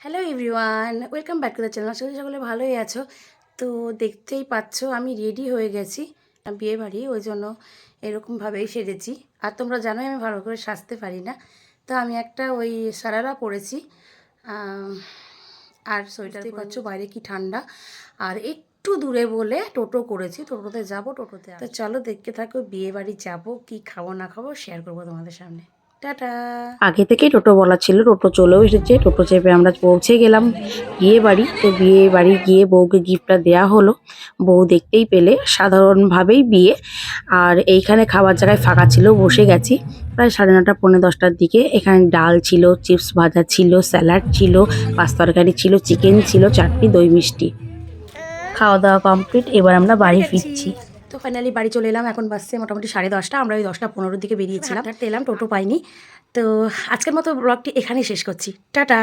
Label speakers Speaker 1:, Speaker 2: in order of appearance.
Speaker 1: Hello everyone, welcome back to the channel. আশা করি সকলে ভালোই আছো। তো দেখতেই পাচ্ছ আমি রেডি হয়ে গেছি বিয়ে বাড়ি, ওই জন্য এরকমভাবেই সেজেছি। আর তোমরা জানোই আমি ভালো করে সাজতে পারি না, তো আমি একটা ওই সারারা পরেছি আর সোয়েটারই পাচ্ছ। বাইরে কি ঠান্ডা, আর একটু দূরে বলে টোটো করেছি, টোটোতে যাব, টোটোতে। তো চলো দেখতে থাকো, বিয়ে বাড়ি যাবো, কী খাবো না খাবো শেয়ার করবো তোমাদের সামনে। টাটা।
Speaker 2: আগে থেকেই টোটো বলা ছিল, টোটো চলেও এসেছে। টোটো চেপে আমরা পৌঁছে গেলাম বিয়ে বাড়ি। তো বিয়ে বাড়ি গিয়ে বউকে গিফটটা দেওয়া হলো। বউ দেখতেই পেলে সাধারণভাবেই বিয়ে। আর এইখানে খাবার জায়গায় ফাঁকা ছিল, বসে গেছি প্রায় 9:30 পৌনে 10টার দিকে। এখানে ডাল ছিল, চিপস ভাজা ছিল, স্যালাড ছিল, পাঁচ তরকারি ছিল, চিকেন ছিল, চাটনি, দই মিষ্টি। খাওয়া দাওয়া কমপ্লিট, এবার আমরা বাড়ি ফিরছি।
Speaker 1: তো ফাইনালি বাড়ি চলে এলাম। এখন বাসছে মোটামুটি 10:30। আমরা ওই 10:15 দিকে বেরিয়েছিলাম, হাঁটতে এলাম, টোটো পাইনি। তো আজকের মতো ব্লগটি এখানেই শেষ করছি। টাটা।